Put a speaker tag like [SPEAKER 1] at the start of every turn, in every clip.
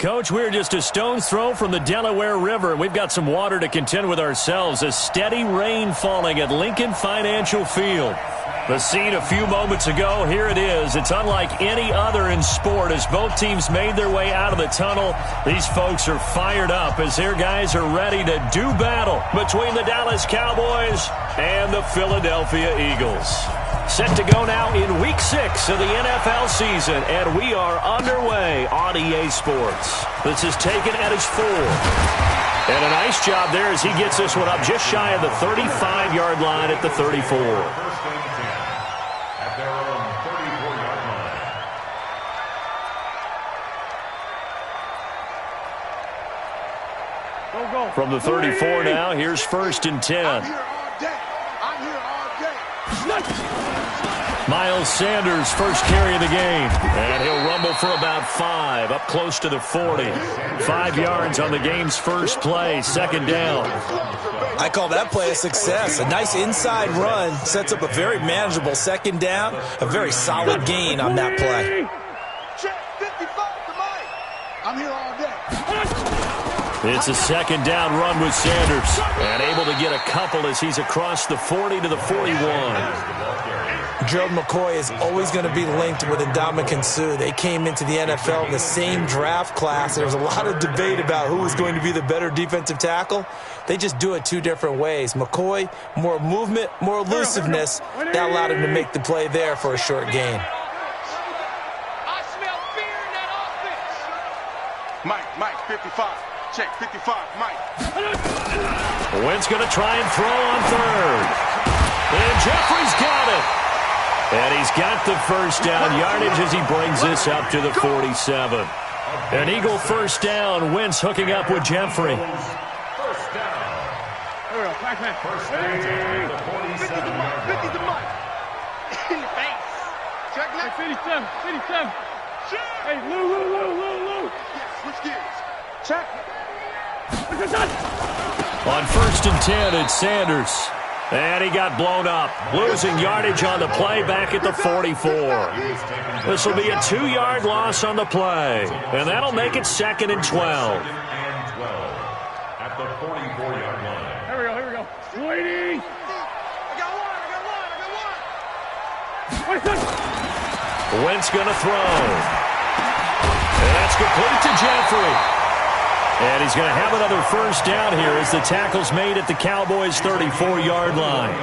[SPEAKER 1] Coach, we're just a stone's throw from the Delaware River, and we've got some water to contend with ourselves. A steady rain falling at Lincoln Financial Field. The scene a few moments ago, here it is. It's unlike any other in sport as both teams made their way out of the tunnel. These folks are fired up as their guys are ready to do battle between the Dallas Cowboys and the Philadelphia Eagles. Set to go now in Week 6 of the NFL season, and we are underway on EA Sports. This is taken at his 4. And a nice job there as he gets this one up just shy of the 35-yard line at the 34. From the 34 now, here's 1st and 10. Miles Sanders, first carry of the game. And he'll rumble for about 5, up close to the 40. 5 yards on the game's first play, 2nd down.
[SPEAKER 2] I call that play a success. A nice inside run sets up a very manageable 2nd down. A very solid gain on that play.
[SPEAKER 3] Check 55 to Mike. I'm here all day.
[SPEAKER 1] It's a 2nd down run with Sanders. And able to get a couple as he's across the 40 to the 41.
[SPEAKER 2] Gerald McCoy is always going to be linked with Ndamukong Suh. They came into the NFL in the same draft class. There was a lot of debate about who was going to be the better defensive tackle. They just do it 2 different ways. McCoy, more movement, more elusiveness. That allowed him to make the play there for a short gain.
[SPEAKER 3] I smell fear in that offense. Mike, 55. Check 55, Mike.
[SPEAKER 1] Wentz going to try and throw on 3rd. And Jeffrey's got it. And he's got the first down yardage as he brings this up to the 47. An Eagle first down. Wentz hooking up with Jeffrey.
[SPEAKER 3] First down. First down to the 47. 50 to Mike. In the face. Check that. 57. Hey, Lou. Yes, switch gears. Check.
[SPEAKER 1] On 1st and 10, it's Sanders. And he got blown up, losing yardage on the play back at the 44. This will be a 2-yard loss on the play, and that'll make it 2nd and 12.
[SPEAKER 3] At the 44-yard line. Here we go. Sweetie! I got one.
[SPEAKER 1] Wentz going to throw. And that's complete to Jeffrey. And he's going to have another first down here as the tackle's made at the Cowboys' 34-yard line.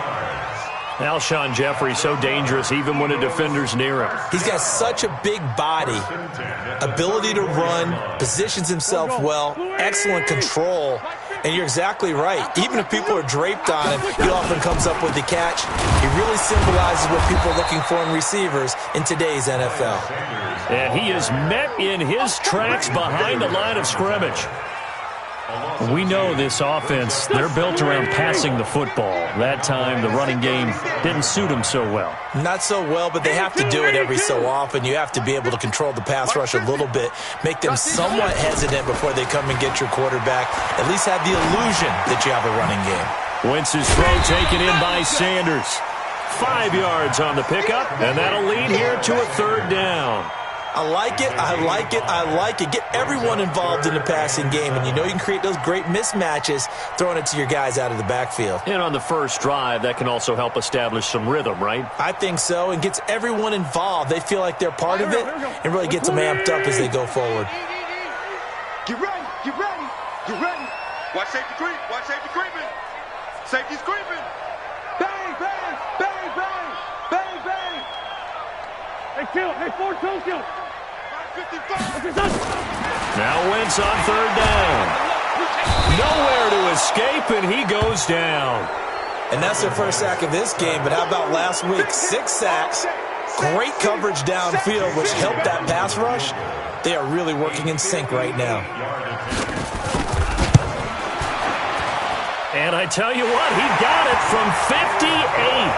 [SPEAKER 1] Alshon Jeffrey, so dangerous even when a defender's near him.
[SPEAKER 2] He's got such a big body, ability to run, positions himself well, excellent control. And you're exactly right. Even if people are draped on him, he often comes up with the catch. He really symbolizes what people are looking for in receivers in today's NFL.
[SPEAKER 1] And he is met in his tracks behind the line of scrimmage. We know this offense, they're built around passing the football. That time, the running game didn't suit them so well.
[SPEAKER 2] Not so well, but they have to do it every so often. You have to be able to control the pass rush a little bit, make them somewhat hesitant before they come and get your quarterback. At least have the illusion that you have a running game.
[SPEAKER 1] Wentz's throw taken in by Sanders. 5 yards on the pickup, and that'll lead here to a 3rd down.
[SPEAKER 2] I like it. Get everyone involved in the passing game, and you know you can create those great mismatches throwing it to your guys out of the backfield.
[SPEAKER 1] And on the first drive, that can also help establish some rhythm, right?
[SPEAKER 2] I think so, and gets everyone involved. They feel like they're part of it and really gets them amped up as they go forward.
[SPEAKER 3] Get ready. Watch safety creeping. Safety's creeping. Bang. Hey, 4-2 kill.
[SPEAKER 1] Now Wentz on 3rd down. Nowhere to escape, and he goes down.
[SPEAKER 2] And that's their first sack of this game, but how about last week? 6 sacks, great coverage downfield, which helped that pass rush. They are really working in sync right now.
[SPEAKER 1] And I tell you what, he got it from 58.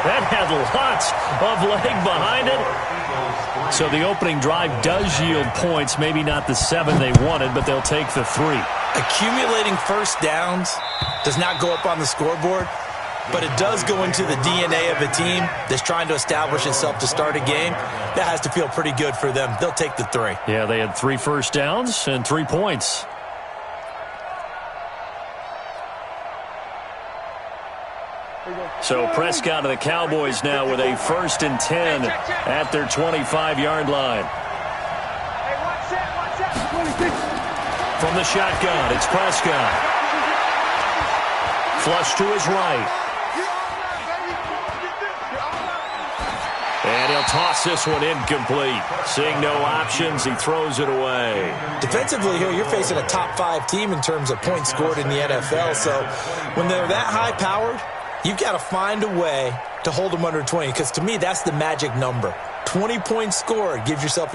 [SPEAKER 1] That had lots of leg behind it. So the opening drive does yield points, maybe not the 7 they wanted, but they'll take the 3.
[SPEAKER 2] Accumulating first downs does not go up on the scoreboard. but it does go into the DNA of a team that's trying to establish itself to start a game. That has to feel pretty good for them. They'll take the 3.
[SPEAKER 1] Yeah, they had 3 first downs and 3 points. So Prescott and the Cowboys now with a 1st and 10 at their 25-yard line. From the shotgun, it's Prescott. Flush to his right. And he'll toss this one incomplete. Seeing no options, he throws it away.
[SPEAKER 2] Defensively here, you're facing a top 5 team in terms of points scored in the NFL. So when they're that high-powered, you've got to find a way to hold them under 20, because to me, that's the magic number. 20 points scored, you give yourself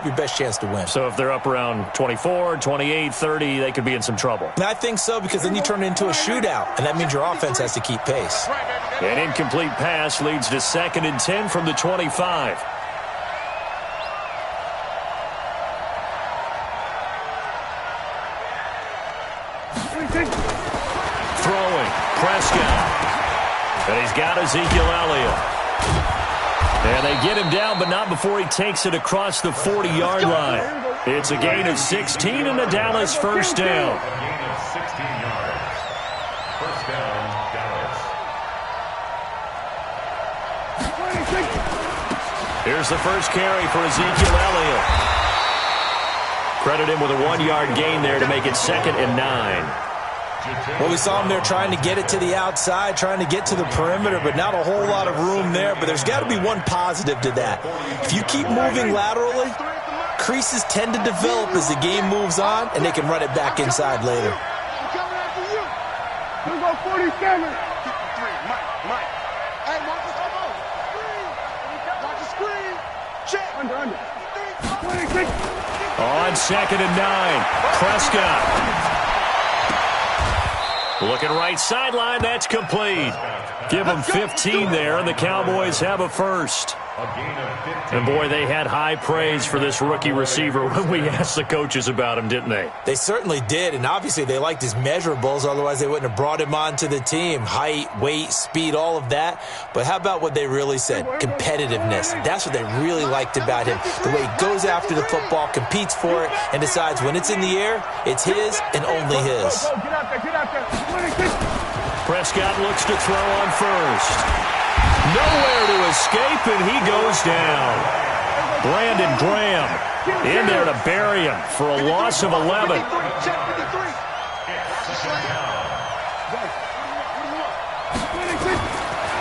[SPEAKER 2] your best chance to win.
[SPEAKER 1] So if they're up around 24, 28, 30, they could be in some trouble.
[SPEAKER 2] And I think so, because then you turn it into a shootout, and that means your offense has to keep pace.
[SPEAKER 1] An incomplete pass leads to 2nd and 10 from the 25. Throwing, Prescott. And he's got Ezekiel Elliott. And they get him down, but not before he takes it across the 40-yard line. It's a gain of 16 and a Dallas 1st down.
[SPEAKER 4] A gain of 16 yards. 1st down, Dallas.
[SPEAKER 1] Here's the first carry for Ezekiel Elliott. Credit him with a 1-yard gain there to make it 2nd and 9.
[SPEAKER 2] Well, we saw him there trying to get it to the outside, trying to get to the perimeter, but not a whole lot of room there. But there's got to be one positive to that. If you keep moving laterally, creases tend to develop as the game moves on, and they can run it back inside later.
[SPEAKER 3] Go 47.
[SPEAKER 1] On 2nd and 9, Prescott. Looking right sideline, that's complete. Give them 15 there, and the Cowboys have a 1st. And, boy, they had high praise for this rookie receiver when we asked the coaches about him, didn't they?
[SPEAKER 2] They certainly did, and obviously they liked his measurables. Otherwise, they wouldn't have brought him onto the team. Height, weight, speed, all of that. But how about what they really said? Competitiveness. That's what they really liked about him. The way he goes after the football, competes for it, and decides when it's in the air, it's his and only his.
[SPEAKER 1] Prescott looks to throw on 1st. Nowhere to escape, and he goes down. Brandon Graham in there to bury him for a loss of 11.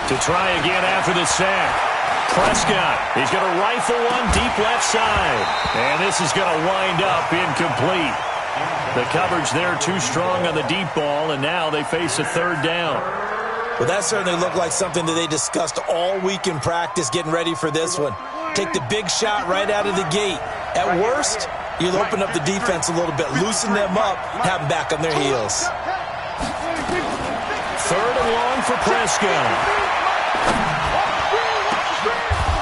[SPEAKER 1] To try again after the sack. Prescott, he's going to rifle one deep left side. And this is going to wind up incomplete. The coverage there too strong on the deep ball, and now they face a 3rd down.
[SPEAKER 2] Well, that certainly looked like something that they discussed all week in practice getting ready for this one. Take the big shot right out of the gate. At worst, you'll open up the defense a little bit, loosen them up, have them back on their heels.
[SPEAKER 1] 3rd and long for Prescott.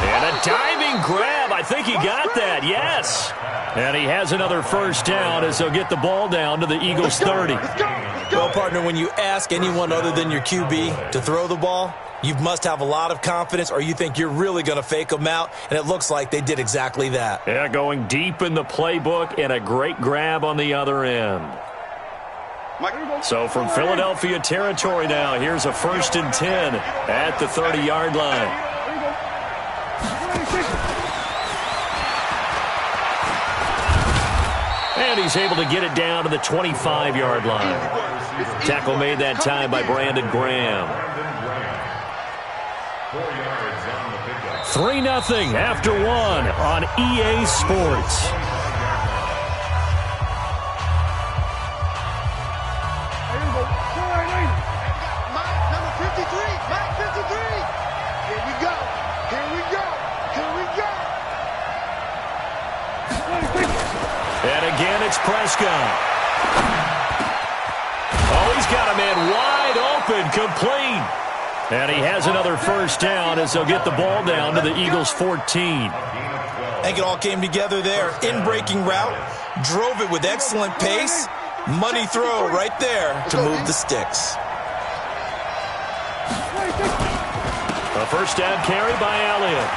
[SPEAKER 1] And a diving grab. I think he got that, yes. And he has another 1st down as they'll get the ball down to the Eagles' 30.
[SPEAKER 2] Well, partner, when you ask anyone other than your QB to throw the ball, you must have a lot of confidence, or you think you're really going to fake them out, and it looks like they did exactly that.
[SPEAKER 1] Yeah, going deep in the playbook and a great grab on the other end. So from Philadelphia territory now, here's a 1st and 10 at the 30-yard line. And he's able to get it down to the 25-yard line. Tackle made that time by Brandon Graham. 3-0 after 1 on EA Sports. And again, it's Prescott. Oh, he's got a man wide open, complete. And he has another 1st down as they'll get the ball down to the Eagles' 14.
[SPEAKER 2] I think it all came together there. In-breaking route, drove it with excellent pace. Money throw right there to move the sticks.
[SPEAKER 1] A first down carry by Elliott.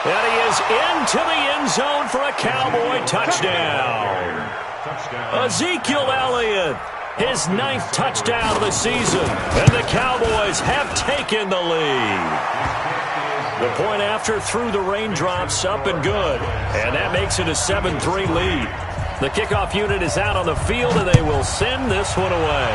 [SPEAKER 1] And he is into the end zone for a Cowboy touchdown. Ezekiel Elliott, his 9th touchdown of the season. And the Cowboys have taken the lead. The point after through the raindrops, up and good. And that makes it a 7-3 lead. The kickoff unit is out on the field, and they will send this one away.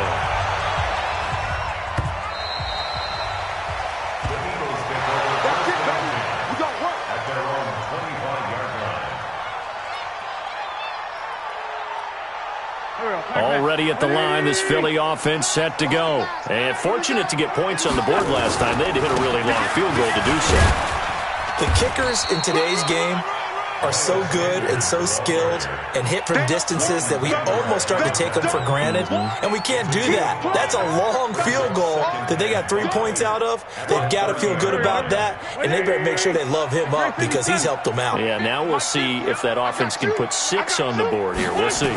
[SPEAKER 1] Already at the line, this Philly offense set to go. And fortunate to get points on the board last time. They had to hit a really long field goal to do so.
[SPEAKER 2] The kickers in today's game are so good and so skilled and hit from distances that we almost start to take them for granted. And we can't do that. That's a long field goal that they got 3 points out of. They've got to feel good about that. And they better make sure they love him up because he's helped them out.
[SPEAKER 1] Yeah, now we'll see if that offense can put 6 on the board here. We'll see.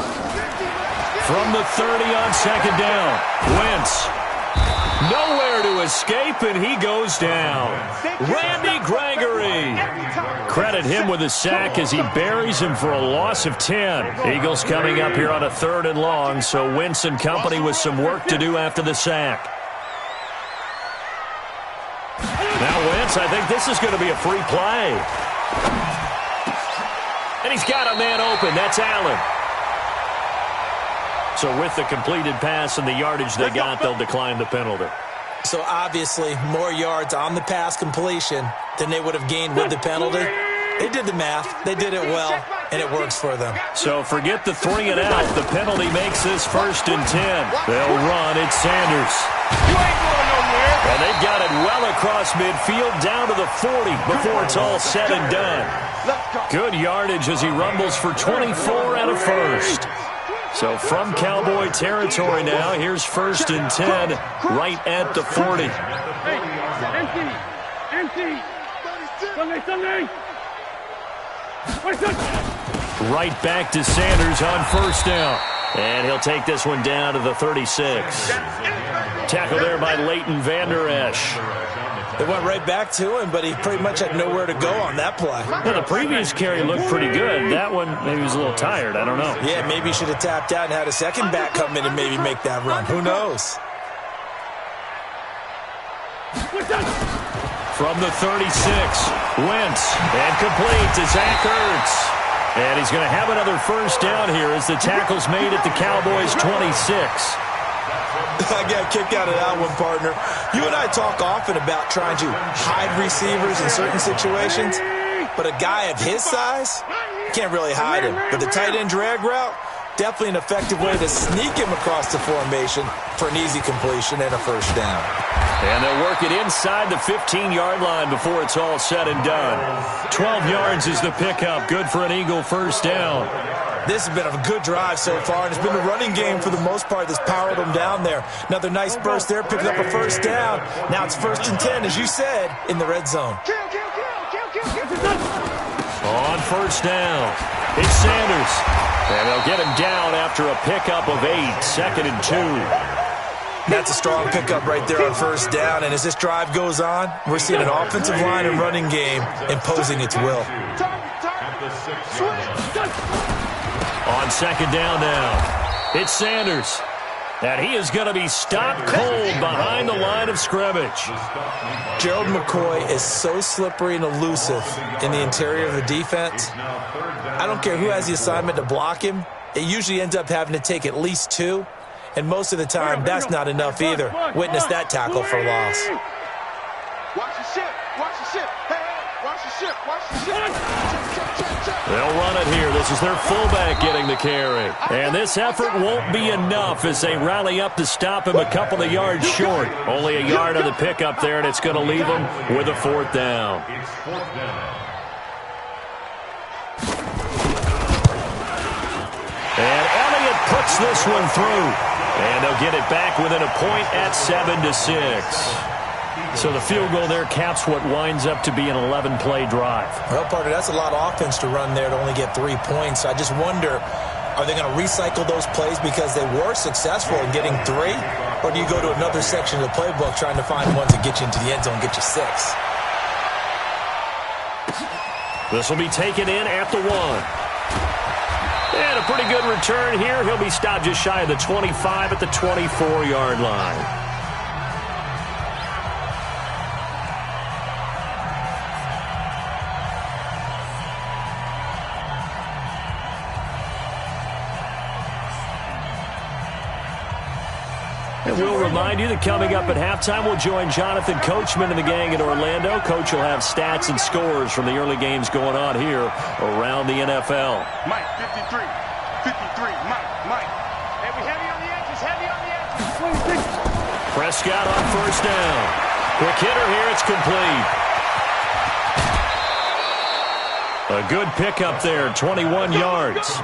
[SPEAKER 1] From the 30 on second down, Wentz. Nowhere to escape, and he goes down. Randy Gregory. Credit him with a sack as he buries him for a loss of 10. Eagles coming up here on a 3rd and long, so Wentz and company with some work to do after the sack. Now Wentz, I think this is going to be a free play. And he's got a man open. That's Allen. So with the completed pass and the yardage they got, they'll decline the penalty.
[SPEAKER 2] So obviously more yards on the pass completion than they would have gained with the penalty. They did the math. They did it well, and it works for them.
[SPEAKER 1] So forget the 3 and out. The penalty makes this 1st and 10. They'll run. It's Sanders. And they've got it well across midfield down to the 40 before it's all said and done. Good yardage as he rumbles for 24 and a first. So from Cowboy territory now, here's 1st and 10 right at the 40.
[SPEAKER 3] Empty. Sunday.
[SPEAKER 1] Right back to Sanders on 1st down. And he'll take this one down to the 36. Tackle there by Leighton Vander Esch.
[SPEAKER 2] It went right back to him, but he pretty much had nowhere to go on that play.
[SPEAKER 1] Well, the previous carry looked pretty good. That one, maybe he was a little tired. I don't know.
[SPEAKER 2] Yeah, maybe he should have tapped out and had a second back come in and maybe make that run. Who knows?
[SPEAKER 1] From the 36, Wentz, and complete to Zach Ertz. And he's going to have another 1st down here as the tackle's made at the Cowboys' 26.
[SPEAKER 2] I got kicked out of that one, partner. You and I talk often about trying to hide receivers in certain situations, but a guy of his size, can't really hide him. But the tight end drag route, definitely an effective way to sneak him across the formation for an easy completion and a 1st down.
[SPEAKER 1] And they'll work it inside the 15-yard line before it's all said and done. 12 yards is the pickup. Good for an Eagle 1st down.
[SPEAKER 2] This has been a good drive so far, and it's been the running game for the most part that's powered them down there. Another nice burst there, picking up a 1st down. Now it's 1st and 10, as you said, in the red zone.
[SPEAKER 1] On 1st down, it's Sanders. And they'll get him down after a pickup of 8, 2nd and 2.
[SPEAKER 2] That's a strong pickup right there on 1st down, and as this drive goes on, we're seeing an offensive line and running game imposing its will.
[SPEAKER 1] On 2nd down now, it's Sanders. And he is going to be stopped cold behind the line of scrimmage.
[SPEAKER 2] Gerald McCoy is so slippery and elusive in the interior of the defense. I don't care who has the assignment to block him. It usually ends up having to take at least 2. And most of the time, that's not enough either. Witness that tackle for loss.
[SPEAKER 3] Watch the ship. Hey, watch the ship.
[SPEAKER 1] They'll run it here. This is their fullback getting the carry. And this effort won't be enough as they rally up to stop him a couple of yards short. Only a yard on the pickup there, and it's going to leave him with a 4th down.
[SPEAKER 4] It's 4th down.
[SPEAKER 1] And Elliott puts this one through. And they'll get it back within a point at 7-6. So the field goal there caps what winds up to be an 11-play drive.
[SPEAKER 2] Well, partner, that's a lot of offense to run there to only get 3 points. I just wonder Are they going to recycle those plays because they were successful in getting 3? Or do you go to another section of the playbook trying to find ones that get you into the end zone, get you 6?
[SPEAKER 1] This will be taken in at the 1. And a pretty good return here. He'll be stopped just shy of the 25 at the 24-yard line. And we'll remind you that coming up at halftime, we'll join Jonathan Coachman and the gang in Orlando. Coach will have stats and scores from the early games going on here around the NFL.
[SPEAKER 3] Mike, 53. 53. Mike. Heavy on the edges. Heavy on the edges.
[SPEAKER 1] Prescott on first down. Quick hitter here. It's complete. A good pickup there, 21 yards.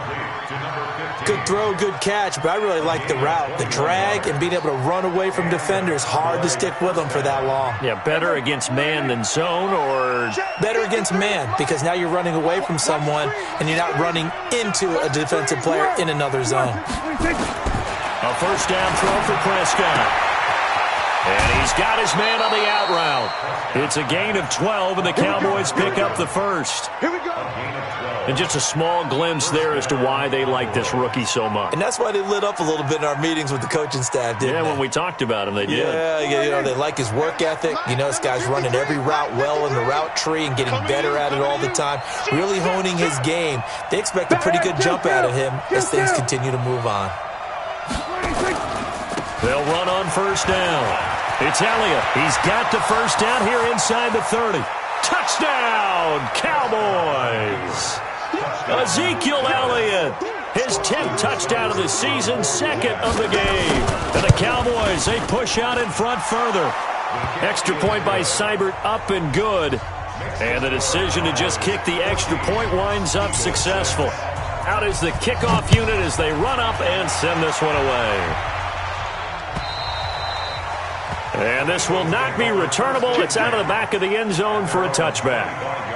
[SPEAKER 2] Good throw, good catch, but I really like the route. The drag and being able to run away from defenders, hard to stick with them for that long.
[SPEAKER 1] Yeah, better against man than zone, or
[SPEAKER 2] better against man, because now you're running away from someone and you're not running into a defensive player in another zone.
[SPEAKER 1] A first down throw for Prescott. And he's got his man on the out route. It's a gain of 12, and the Cowboys pick up the first.
[SPEAKER 3] Here we go.
[SPEAKER 1] And just a small glimpse there as to why they like this rookie so much.
[SPEAKER 2] And that's why they lit up a little bit in our meetings with the coaching staff, didn't they?
[SPEAKER 1] When we talked about him, they did.
[SPEAKER 2] Yeah, they like his work ethic. You know, this guy's running every route well in the route tree and getting better at it all the time, really honing his game. They expect a pretty good jump out of him as things continue to move on.
[SPEAKER 1] They'll run on first down. It's Elliott. He's got the first down here inside the 30. Touchdown, Cowboys! Ezekiel Elliott, his 10th touchdown of the season, second of the game. And the Cowboys, they push out in front further. Extra point by Seibert, up and good. And the decision to just kick the extra point winds up successful. Out is the kickoff unit as they run up and send this one away. And this will not be returnable. It's out of the back of the end zone for a touchback.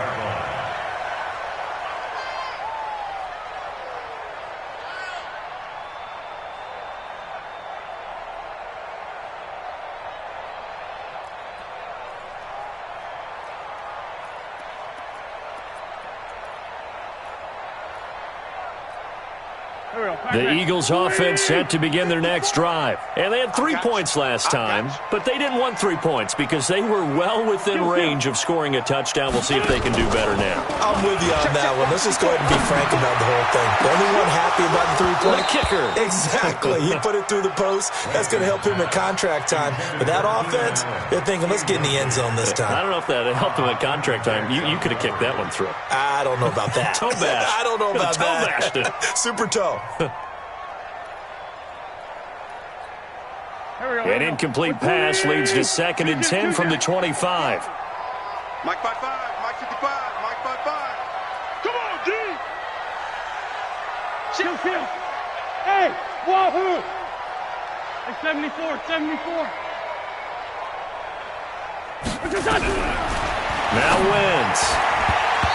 [SPEAKER 1] The Eagles offense set to begin their next drive. And they had 3 points last time, but they didn't want 3 points because they were well within range of scoring a touchdown. We'll see if they can do better now.
[SPEAKER 2] I'm with you on that one. Let's just go ahead and be frank about the whole thing. The only one happy about the 3-point
[SPEAKER 1] kicker.
[SPEAKER 2] Exactly. He put it through the post. That's going to help him at contract time. But that offense, they're thinking, let's get in the end zone this time.
[SPEAKER 1] I don't know if that helped him at contract time. You could have kicked that one through.
[SPEAKER 2] I don't know about that.
[SPEAKER 1] Toe bash.
[SPEAKER 2] I don't know about
[SPEAKER 1] toe bashed it.
[SPEAKER 2] Super toe.
[SPEAKER 1] An incomplete pass leads to 2nd and 10 from the 25.
[SPEAKER 3] Mike 5-5, Mike 55, Mike 5-5. Come on, G! Chill. Hey, wahoo! Hey, 74.
[SPEAKER 1] Now Wentz.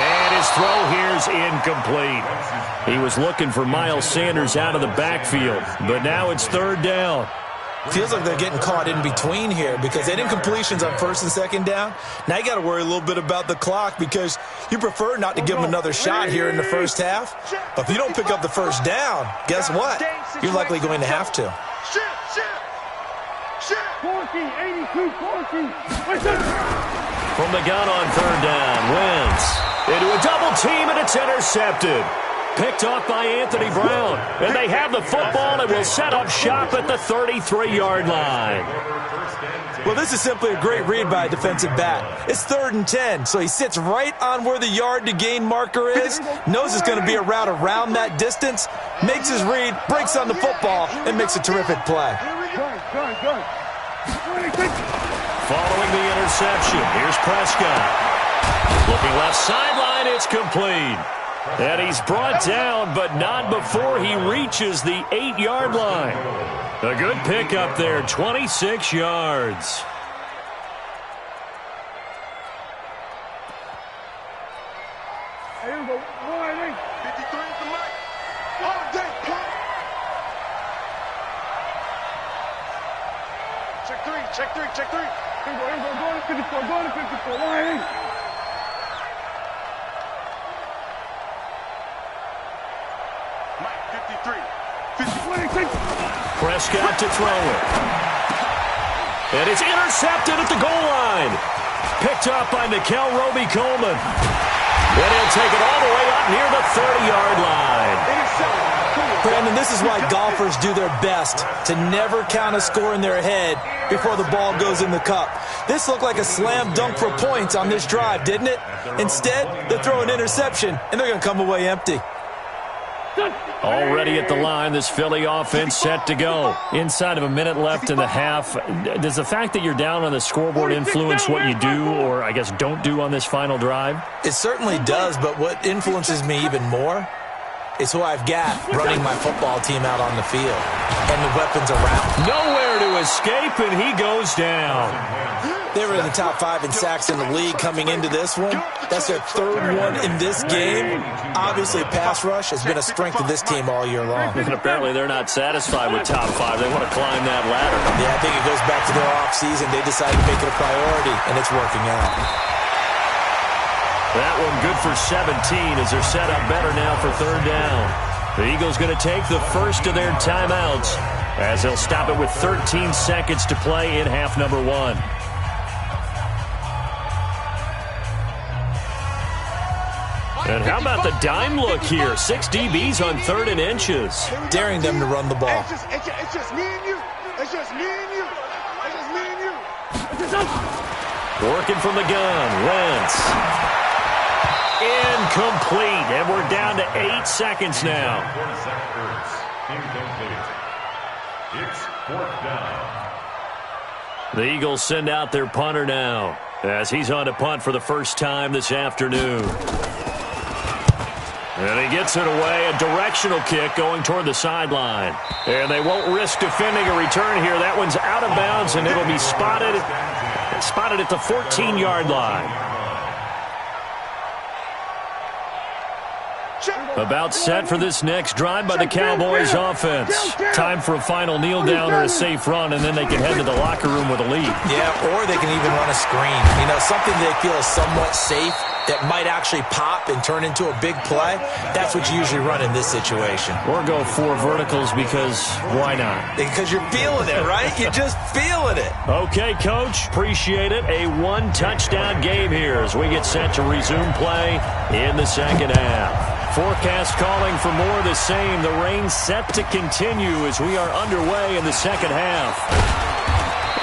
[SPEAKER 1] And his throw here's incomplete. He was looking for Miles Sanders out of the backfield, but now it's 3rd down.
[SPEAKER 2] Feels like they're getting caught in between here because they didn't incompletions on 1st and 2nd down. Now you got to worry a little bit about the clock because you prefer not to give them another shot here in the first half. But if you don't pick up the first down, guess what? You're likely going to have to.
[SPEAKER 3] Corky, 82, Corky.
[SPEAKER 1] From the gun on 3rd down, Wentz into a double team, and it's intercepted. Picked off by Anthony Brown. And they have the football and will set up shop at the 33-yard line.
[SPEAKER 2] Well, this is simply a great read by a defensive back. It's 3rd and 10, so he sits right on where the yard-to-gain marker is, knows it's going to be a route around that distance, makes his read, breaks on the football, and makes a terrific play.
[SPEAKER 3] Good.
[SPEAKER 1] Following the interception, here's Prescott. Looking left sideline, it's complete. And he's brought down, but not before he reaches the 8-yard line. A good pickup there, 26 yards.
[SPEAKER 3] Here we go. 53 is the mic. All day, Check three. Here we go, go to 54, go to 54. Why? Mike, 53.
[SPEAKER 1] Prescott to throw it. And it's intercepted at the goal line. Picked up by Nickel Roby-Coleman. And he'll take it all the way up near the 30-yard line.
[SPEAKER 2] Brandon, this is why golfers do their best to never count a score in their head before the ball goes in the cup. This looked like a slam dunk for points on this drive, didn't it? Instead, they throw an interception, and they're going to come away empty.
[SPEAKER 1] Already at the line, this Philly offense set to go. Inside of a minute left in the half. Does the fact that you're down on the scoreboard influence what you do, or I guess don't do on this final drive?
[SPEAKER 2] It certainly does, but what influences me even more is who I've got running my football team out on the field and the weapons around.
[SPEAKER 1] Nowhere to escape, and he goes down.
[SPEAKER 2] They were in the top 5 in sacks in the league coming into this one. That's their third one in this game. Obviously, pass rush has been a strength of this team all year long.
[SPEAKER 1] And apparently they're not satisfied with top 5. They want to climb that ladder.
[SPEAKER 2] Yeah, I think it goes back to their offseason. They decided to make it a priority, and it's working out.
[SPEAKER 1] That one good for 17 as they're set up better now for third down. The Eagles going to take the first of their timeouts as they'll stop it with 13 seconds to play in half number 1. And how about the dime look here? 6 DBs on 3rd and inches.
[SPEAKER 2] Daring them to run the ball.
[SPEAKER 3] It's just me and you. It's just me and you. It's just me and you. It's just
[SPEAKER 1] Working from the gun. Wentz. Incomplete. And we're down to 8 seconds now.
[SPEAKER 4] Incomplete. It's 4th down.
[SPEAKER 1] The Eagles send out their punter now as he's on to punt for the first time this afternoon. And he gets it away, a directional kick going toward the sideline. And they won't risk defending a return here. That one's out of bounds, and it'll be spotted at the 14-yard line. About set for this next drive by the Cowboys offense. Time for a final kneel down or a safe run, and then they can head to the locker room with a lead.
[SPEAKER 2] Yeah, or they can even run a screen. You know, something they feel is somewhat safe that might actually pop and turn into a big play. That's what you usually run in this situation.
[SPEAKER 1] Or go 4 verticals because why not?
[SPEAKER 2] Because you're feeling it, right? You're just feeling it.
[SPEAKER 1] Okay, Coach. Appreciate it. A 1-touchdown game here as we get set to resume play in the second half. Forecast calling for more of the same. The rain set to continue as we are underway in the second half.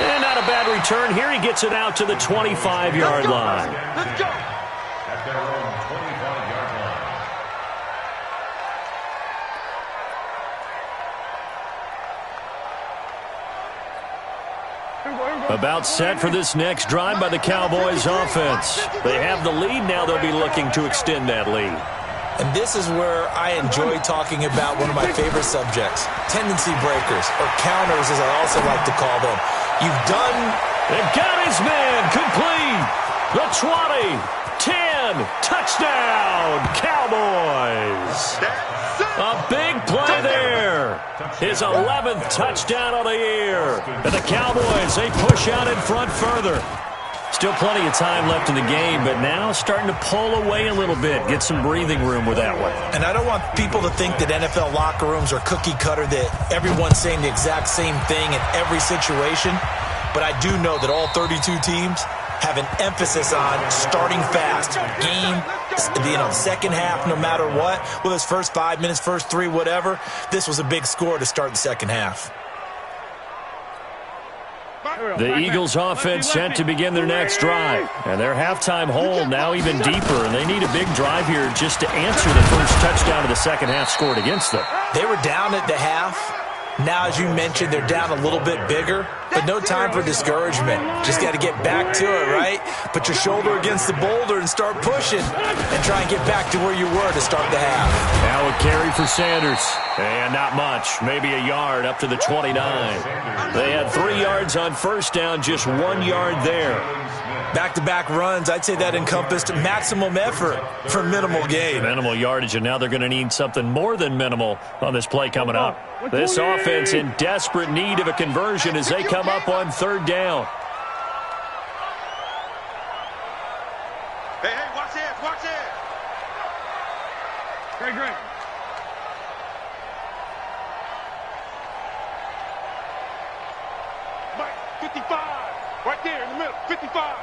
[SPEAKER 1] And not a bad return here. He gets it out to the 25-yard line.
[SPEAKER 3] Let's go.
[SPEAKER 4] At their own 25-yard line.
[SPEAKER 1] About set for this next drive by the Cowboys offense. They have the lead now. They'll be looking to extend that lead.
[SPEAKER 2] And this is where I enjoy talking about one of my favorite subjects, tendency breakers, or counters as I also like to call them. You've done...
[SPEAKER 1] They've got his man complete. The 20, 10, touchdown, Cowboys. A big play there. His 11th touchdown of the year. And the Cowboys, they push out in front further. Still plenty of time left in the game, but now starting to pull away a little bit, get some breathing room with that one.
[SPEAKER 2] And I don't want people to think that NFL locker rooms are cookie cutter, that everyone's saying the exact same thing in every situation. But I do know that all 32 teams have an emphasis on starting fast. Game, second half, no matter what. Whether it's first 5 minutes, first 3, whatever. This was a big score to start the second half.
[SPEAKER 1] The Eagles offense set to begin their next drive. And their halftime hold now even deeper. And they need a big drive here just to answer the first touchdown of the second half scored against them.
[SPEAKER 2] They were down at the half. Now, as you mentioned, they're down a little bit bigger, but no time for discouragement. Just got to get back to it, right? Put your shoulder against the boulder and start pushing and try and get back to where you were to start the half.
[SPEAKER 1] Now a carry for Sanders. And not much, maybe a yard up to the 29. They had 3 yards on first down, just 1 yard there.
[SPEAKER 2] Back-to-back runs, I'd say that encompassed maximum effort for minimal gain.
[SPEAKER 1] Minimal yardage, and now they're going to need something more than minimal on this play coming up. This offense in desperate need of a conversion as they come up on third down.
[SPEAKER 3] Hey, watch it, watch it. Great. Mike, 55. Right there in the middle, 55.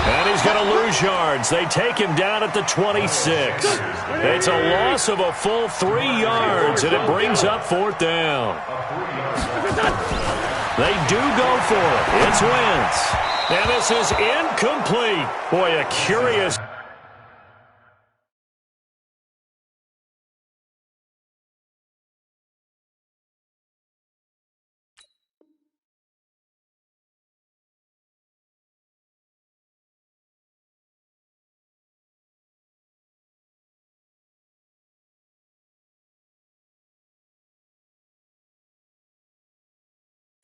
[SPEAKER 1] And he's going to lose yards. They take him down at the 26. It's a loss of a full 3 yards, and it brings up fourth down. They do go for it. It's Wentz. And this is incomplete. Boy, a curious...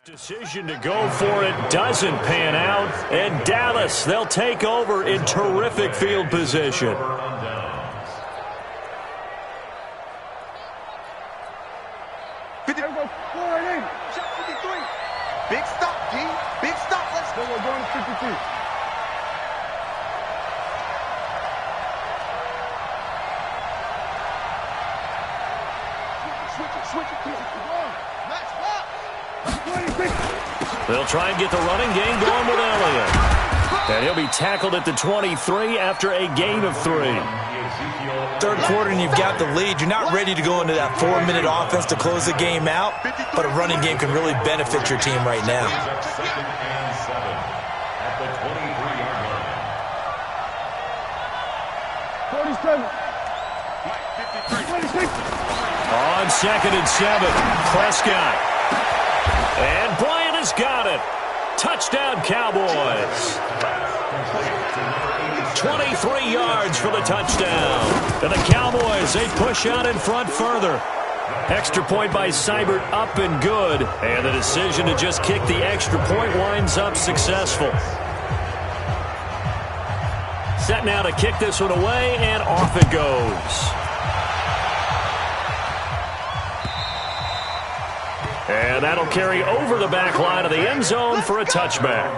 [SPEAKER 1] Decision to go for it doesn't pan out, and Dallas, they'll take over in terrific field position.
[SPEAKER 3] Big stop, D. Big stop. Let's go. We're going to 52. Switch it. Match block.
[SPEAKER 1] They'll try and get the running game going with Elliott. And he'll be tackled at the 23 after a gain of 3.
[SPEAKER 2] Third quarter and you've got the lead. You're not ready to go into that 4-minute offense to close the game out, but a running game can really benefit your team right now.
[SPEAKER 4] Second and 7 at the 23-yard line.
[SPEAKER 3] 47.
[SPEAKER 1] On second and 7, Prescott. And Bryant has got it. Touchdown, Cowboys. 23 yards for the touchdown. And the Cowboys, they push out in front further. Extra point by Seibert, up and good. And the decision to just kick the extra point winds up successful. Set now to kick this one away, and off it goes. And that'll carry over the back line of the end zone for a touchback.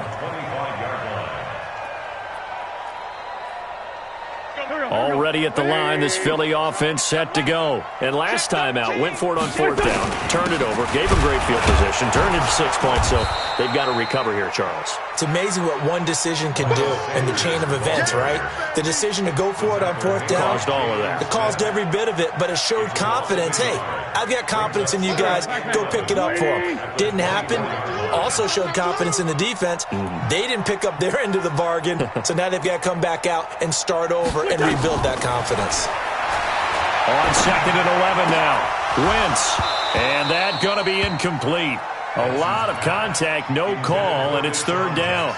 [SPEAKER 1] Already at the line, this Philly offense set to go. And last time out, went for it on fourth down, turned it over, gave them great field position, turned it to 6 points, so they've got to recover here, Charles.
[SPEAKER 2] It's amazing what one decision can do in the chain of events, right? The decision to go for it on fourth down.
[SPEAKER 1] Caused all of that.
[SPEAKER 2] It caused every bit of it, but it showed confidence. Hey, I've got confidence in you guys. Go pick it up for them. Didn't happen. Also showed confidence in the defense. They didn't pick up their end of the bargain, so now they've got to come back out and start over and rebuild that confidence.
[SPEAKER 1] On second and 11 now. Wentz. And that going to be incomplete. A lot of contact, no call, and it's third down.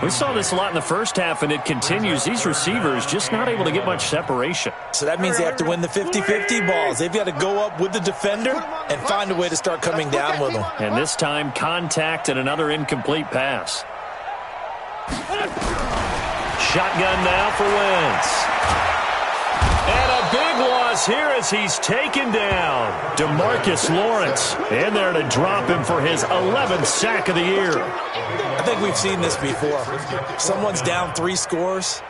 [SPEAKER 1] We saw this a lot in the first half, and it continues. These receivers just not able to get much separation.
[SPEAKER 2] So that means they have to win the 50-50 balls. They've got to go up with the defender and find a way to start coming down with them.
[SPEAKER 1] And this time, contact and another incomplete pass. Shotgun now for Wentz. And a big loss here as he's taken down. DeMarcus Lawrence in there to drop him for his 11th sack of the year.
[SPEAKER 2] I think we've seen this before. Someone's down 3 scores.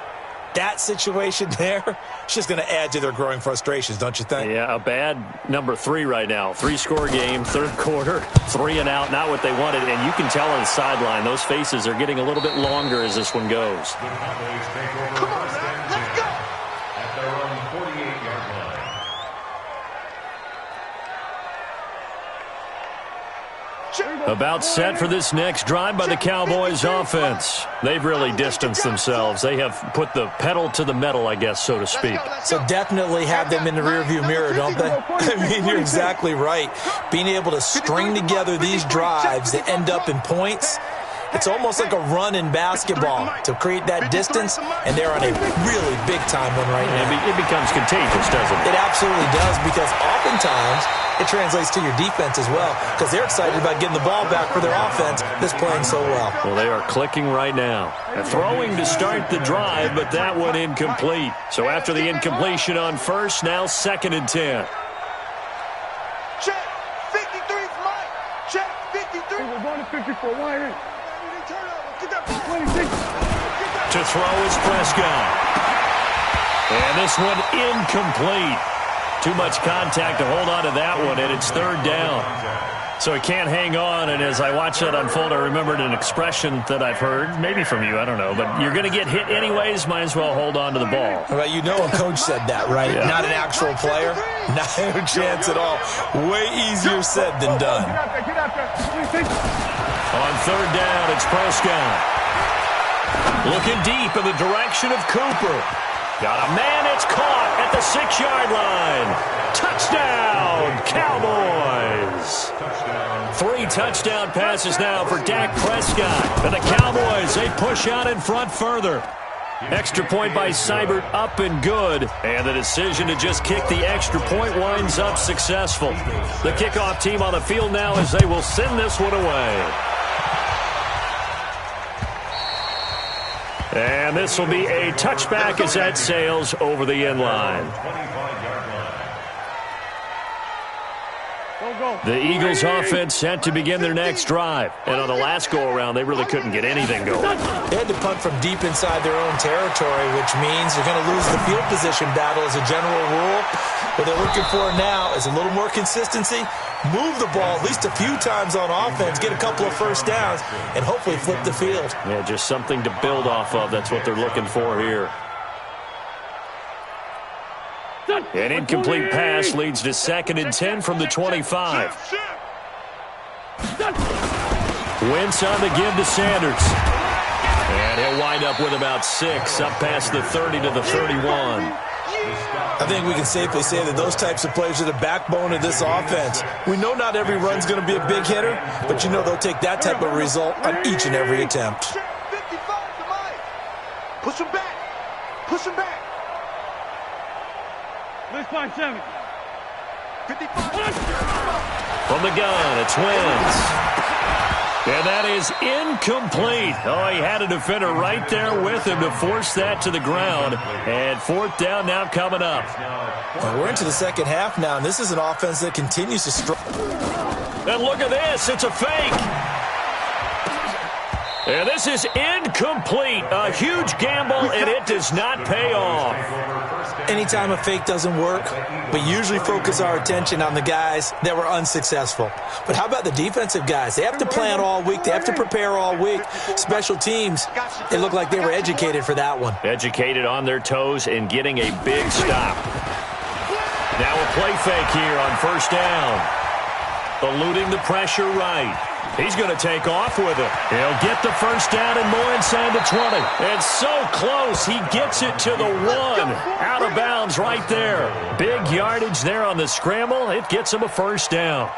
[SPEAKER 2] That situation there, it's just going to add to their growing frustrations, don't you think?
[SPEAKER 1] Yeah, a bad number 3 right now. 3-score game, third quarter, 3 and out, not what they wanted. And you can tell on the sideline, those faces are getting a little bit longer as this one goes.
[SPEAKER 4] The Cowboys take over first and 10 at their own 48-yard line.
[SPEAKER 1] About set for this next drive by the Cowboys offense. They've really distanced themselves. They have put the pedal to the metal, I guess, so to speak.
[SPEAKER 2] So definitely have them in the rearview mirror, don't they? I mean, you're exactly right. Being able to string together these drives that end up in points, It's almost like a run in basketball to create that distance, and they're on a really big-time one right now.
[SPEAKER 1] It becomes contagious, doesn't it?
[SPEAKER 2] It absolutely does, because oftentimes it translates to your defense as well, because they're excited about getting the ball back for their offense that's playing so well.
[SPEAKER 1] Well, they are clicking right now. Throwing to start the drive, but that one incomplete. So after the incompletion on first, now 2nd and 10.
[SPEAKER 3] Check. 53's Mike. Check. 53. We're going to 54. Why in? Get that ball. 26.
[SPEAKER 1] To throw is Prescott. And this one incomplete. Too much contact to hold on to that one, and it's 3rd down. So he can't hang on, and as I watch that unfold, I remembered an expression that I've heard, maybe from you, I don't know, but you're going to get hit anyways, might as well hold on to the ball.
[SPEAKER 2] Right, you know a coach said that, right?
[SPEAKER 1] Yeah.
[SPEAKER 2] Not an actual player. Not a chance at all. Way easier said than done.
[SPEAKER 1] On 3rd down, it's Prescott. Looking deep in the direction of Cooper. Got a man, it's caught at the 6-yard line. Touchdown, Cowboys. 3 touchdown passes now for Dak Prescott. And the Cowboys, they push out in front further. Extra point by Seibert, up and good. And the decision to just kick the extra point winds up successful. The kickoff team on the field now as they will send this one away. And this will be a touchback as that sails over the end line. The Eagles offense set to begin their next drive. And on the last go-around, they really couldn't get anything going.
[SPEAKER 2] They had to punt from deep inside their own territory, which means they're going to lose the field position battle as a general rule. What they're looking for now is a little more consistency, move the ball at least a few times on offense, get a couple of first downs, and hopefully flip the field.
[SPEAKER 1] Yeah, just something to build off of. That's what they're looking for here. An incomplete pass leads to 2nd and 10 from the 25. Wentz on the give to Sanders. And he'll wind up with about 6, up past the 30 to the 31.
[SPEAKER 2] I think we can safely say that those types of plays are the backbone of this offense. We know not every run's going to be a big hitter, but you know they'll take that type of result on each and every attempt.
[SPEAKER 3] 55 to Mike. Push him back. Push him back. Let's find 7. 55.
[SPEAKER 1] From the gun, it's Wentz. And that is incomplete. Oh, he had a defender right there with him to force that to the ground. And 4th down now coming up.
[SPEAKER 2] Well, we're into the second half now, and this is an offense that continues to struggle.
[SPEAKER 1] And look at this. It's a fake. And this is incomplete. A huge gamble, and it does not pay off.
[SPEAKER 2] Anytime a fake doesn't work, we usually focus our attention on the guys that were unsuccessful. But how about the defensive guys? They have to plan all week. They have to prepare all week. Special teams, they look like they were educated for that one.
[SPEAKER 1] Educated on their toes and getting a big stop. Now a play fake here on 1st down. Eluding the pressure right. He's going to take off with it. He'll get the 1st down and more inside the 20. And so close, he gets it to the 1. Out of bounds right there. Big yardage there on the scramble. It gets him a 1st down.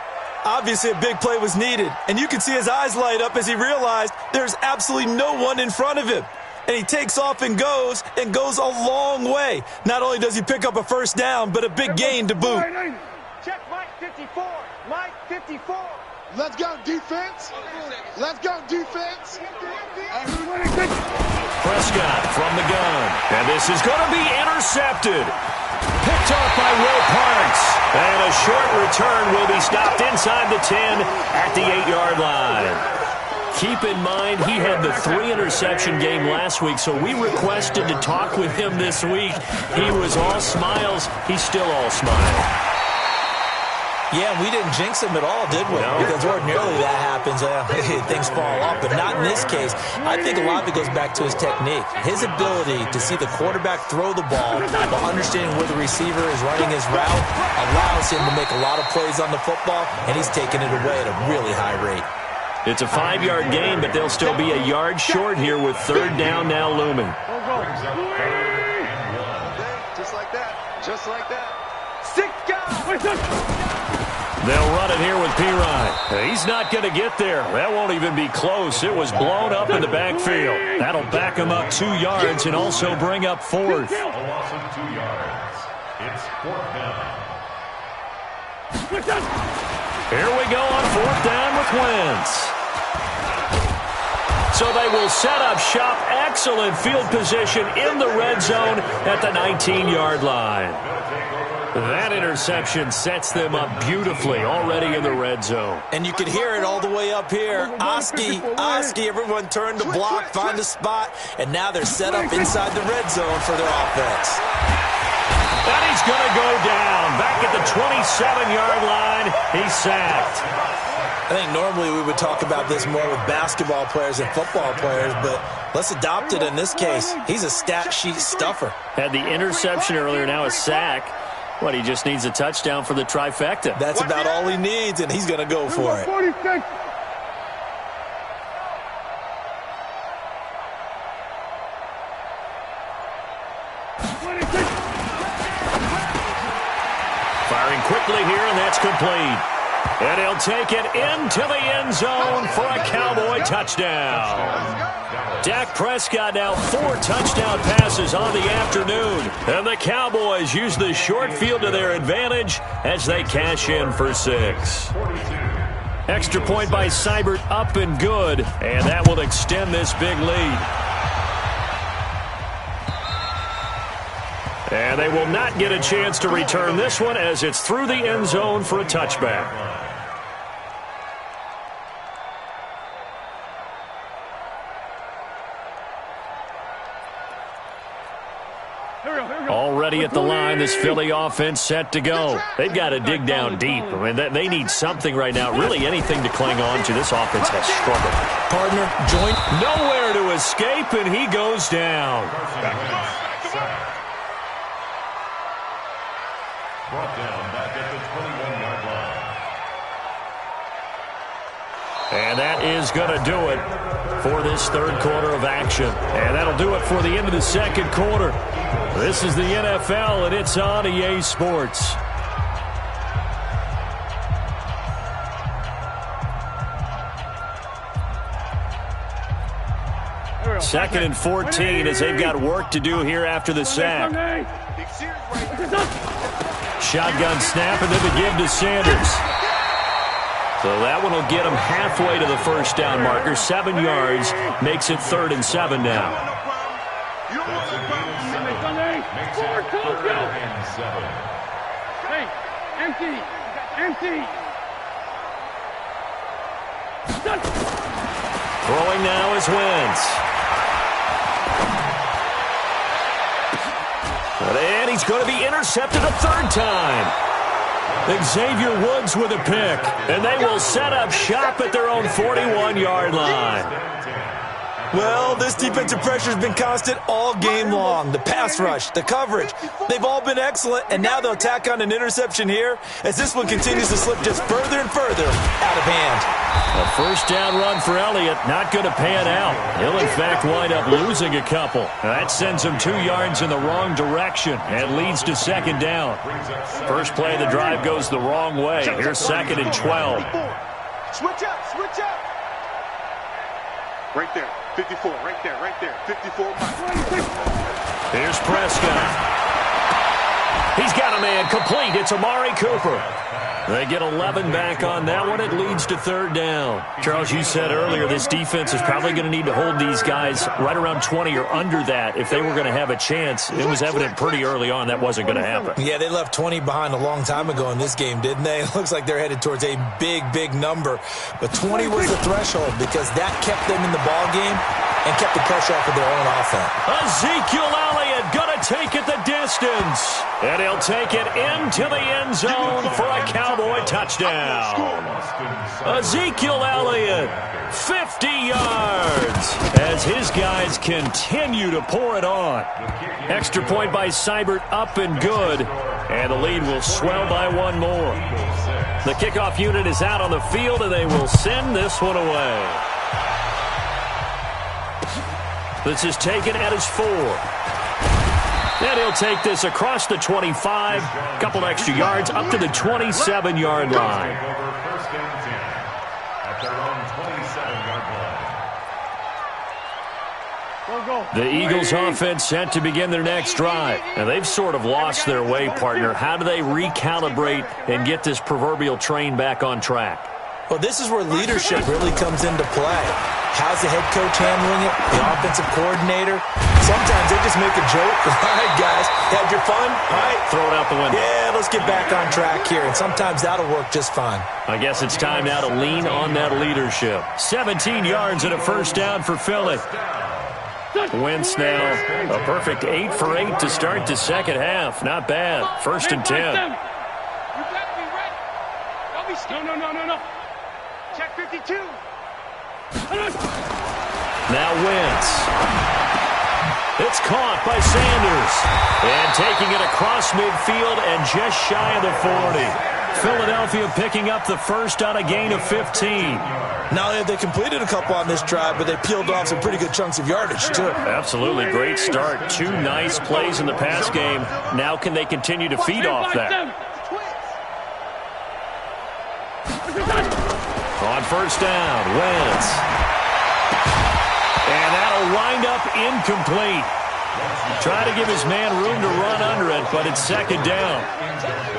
[SPEAKER 2] Obviously, a big play was needed, and you can see his eyes light up as he realized there's absolutely no one in front of him. And he takes off and goes a long way. Not only does he pick up a 1st down, but a big gain to boot.
[SPEAKER 3] Check Mike 54. Mike 54. Let's go, defense. Let's go, defense.
[SPEAKER 1] Prescott from the gun. And this is going to be intercepted. Picked off by Will Parks. And a short return will be stopped inside the 10 at the 8-yard line. Keep in mind, he had the 3-interception game last week, so we requested to talk with him this week. He was all smiles. He's still all smiles.
[SPEAKER 2] Yeah, we didn't jinx him at all, did we?
[SPEAKER 1] No.
[SPEAKER 2] Because ordinarily that happens. Things fall off, but not in this case. I think a lot of it goes back to his technique. His ability to see the quarterback throw the ball while understanding where the receiver is running his route allows him to make a lot of plays on the football, and he's taking it away at a really high rate. It's a 5-yard gain, but they'll still be a yard short here with 3rd down now looming.
[SPEAKER 3] Just like that. Just like that. 6 guys.
[SPEAKER 1] They'll run it here with Pirine. He's not going to get there. That won't even be close. It was blown up in the backfield. That'll back him up 2 yards and also bring up fourth.
[SPEAKER 4] A loss of 2 yards. It's fourth down.
[SPEAKER 1] Here we go on fourth down with Wentz. So they will set up shop. Excellent field position in the red zone at the 19-yard line. That interception sets them up beautifully already in the red zone.
[SPEAKER 2] And you can hear it all the way up here. Oski, everyone turned to block, find a spot, and now they're set up inside the red zone for their offense.
[SPEAKER 1] And he's going to go down. Back at the 27-yard line, he's sacked.
[SPEAKER 2] I think normally we would talk about this more with basketball players and football players, but let's adopt it in this case. He's a stat sheet stuffer.
[SPEAKER 1] Had the interception earlier, now a sack. What, he just needs a touchdown for the trifecta.
[SPEAKER 2] That's about all he needs, and he's going to go for it.
[SPEAKER 3] 46.
[SPEAKER 1] Firing quickly here, and that's complete. And he'll take it into the end zone for a Cowboy touchdown. Dak Prescott now 4 touchdown passes on the afternoon. And the Cowboys use the short field to their advantage as they cash in for 6. Extra point by Seibert up and good. And that will extend this big lead. And they will not get a chance to return this one as it's through the end zone for a touchback. Already at the line, this Philly offense set to go. They've got to dig down deep. I mean, they need something right now, really anything to cling on to. This offense has struggled.
[SPEAKER 2] Partner, join.
[SPEAKER 1] Nowhere to escape, and he goes down.
[SPEAKER 4] Brought down back at the 21-yard line.
[SPEAKER 1] And that is going to do it for this third quarter of action. And that'll do it for the end of the second quarter. This is the NFL, and it's on EA Sports. Second and 14 as they've got work to do here after the sack. Shotgun snap and then the give to Sanders. So that one will get him halfway to the first down marker. 7 yards makes it 3rd and 7 now.
[SPEAKER 3] Hey, empty.
[SPEAKER 1] Throwing now is Wentz. And he's going to be intercepted a 3rd time. Xavier Woods with a pick. And they will set up shop at their own 41-yard line.
[SPEAKER 2] Well, this defensive pressure has been constant all game long. The pass rush, the coverage, they've all been excellent, and now they'll tack on an interception here as this one continues to slip just further and further out of hand.
[SPEAKER 1] A first down run for Elliott, not going to pan out. He'll, in fact, wind up losing a couple. That sends him 2 yards in the wrong direction and leads to 2nd down. First play of the drive goes the wrong way. Here's 2nd and 12.
[SPEAKER 3] Switch up. Right there, 54, right there, 54.
[SPEAKER 1] Here's Prescott. He's got a man complete. It's Amari Cooper. They get 11 back on that one. It leads to 3rd down. Charles, you said earlier this defense is probably going to need to hold these guys right around 20 or under that if they were going to have a chance. It was evident pretty early on that wasn't going to happen.
[SPEAKER 2] Yeah, they left 20 behind a long time ago in this game, didn't they? It looks like they're headed towards a big number. But 20 was the threshold because that kept them in the ball game and kept the pressure off of their own offense.
[SPEAKER 1] Ezekiel Elliott going to take it the distance. And he'll take it into the end zone for a Cowboy touchdown. Ezekiel Elliott, 50 yards as his guys continue to pour it on. Extra point by Seibert up and good. And the lead will swell by 1 more. The kickoff unit is out on the field, and they will send this one away. This is taken at his 4. And he'll take this across the 25, a couple extra yards, up to the 27-yard line.
[SPEAKER 4] First and 10 at their own 27-yard line.
[SPEAKER 1] The Eagles offense set to begin their next drive. And they've sort of lost their way, partner. How do they recalibrate and get this proverbial train back on track?
[SPEAKER 2] Well, this is where leadership really comes into play. How's the head coach handling it? The offensive coordinator? Sometimes they just make a joke. All right, guys, had your fun? All right.
[SPEAKER 1] Throw it out the window.
[SPEAKER 2] Yeah, let's get back on track here. And sometimes that'll work just fine.
[SPEAKER 1] I guess it's time now to lean on that leadership. 17 yards and a first down for Philly. Wentz now a perfect 8 for 8 to start the second half. Not bad. First and 10.
[SPEAKER 3] You got to be ready. Don't be scared. No. Check 52.
[SPEAKER 1] Now Wentz. It's caught by Sanders. And taking it across midfield and just shy of the 40. Philadelphia picking up the first on a gain of 15.
[SPEAKER 2] Not only have they completed a couple on this drive, but they peeled off some pretty good chunks of yardage, too.
[SPEAKER 1] Absolutely. Great start. 2 nice plays in the pass game. Now can they continue to feed off that? On first down, Wentz. And that'll wind up incomplete. Try to give his man room to run under it, but it's second down.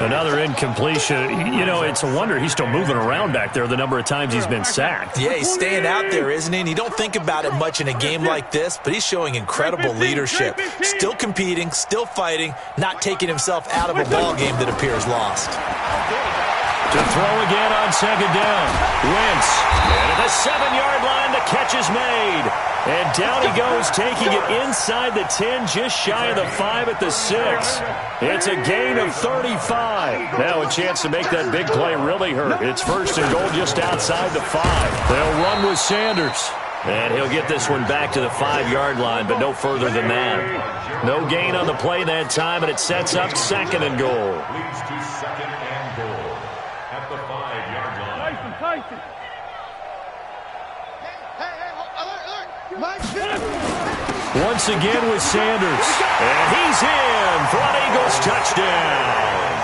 [SPEAKER 1] Another incompletion. You know, it's a wonder he's still moving around back there the number of times he's been sacked.
[SPEAKER 2] Yeah, he's staying out there, isn't he? And you don't think about it much in a game like this, but he's showing incredible leadership. Still competing, still fighting, not taking himself out of a ball game that appears lost.
[SPEAKER 1] To throw again on second down. Wentz. And at the 7-yard line, the catch is made. And down he goes, taking it inside the 10, just shy of the 5 at the 6. It's a gain of 35. Now a chance to make that big play really hurt. It's first and goal just outside the 5. They'll run with Sanders. And he'll get this one back to the 5-yard line, but no further than that. No gain on the play that time, and it sets up second and goal.
[SPEAKER 4] Leads to second and goal at the 5-yard line.
[SPEAKER 3] Tyson.
[SPEAKER 1] Once again with Sanders. And he's in for an Eagles touchdown.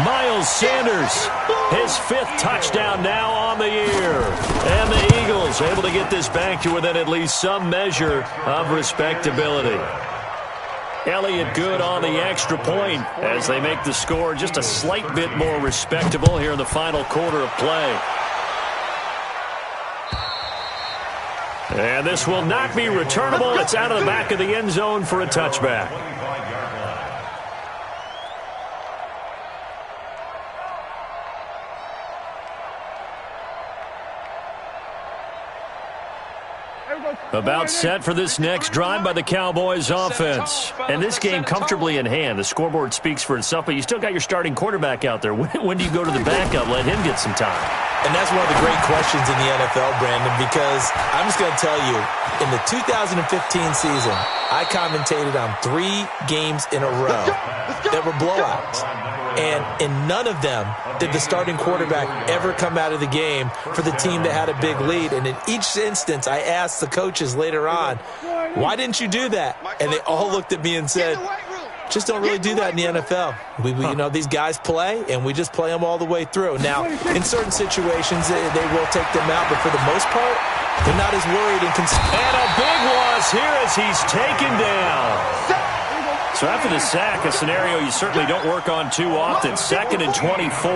[SPEAKER 1] Miles Sanders, his 5th touchdown now on the year. And the Eagles able to get this back to within at least some measure of respectability. Elliott good on the extra point as they make the score just a slight bit more respectable here in the final quarter of play. And this will not be returnable. It's out of the back of the end zone for a touchback. About set for this next drive by the Cowboys offense. And this game comfortably in hand. The scoreboard speaks for itself, but you still got your starting quarterback out there. When do you go to the backup, let him get some time?
[SPEAKER 2] And that's one of the great questions in the NFL, Brandon, because I'm just going to tell you, in the 2015 season, I commentated on 3 games in a row that were blowouts. And in none of them did the starting quarterback ever come out of the game for the team that had a big lead. And in each instance, I asked the coaches later on, why didn't you do that? And they all looked at me and said, just don't really do that in the NFL. You know, these guys play, and we just play them all the way through. Now, in certain situations, they will take them out, but for the most part, they're not as worried and concerned.
[SPEAKER 1] And a big loss here as he's taken down. So after the sack, a scenario you certainly don't work on too often. 2nd and 24.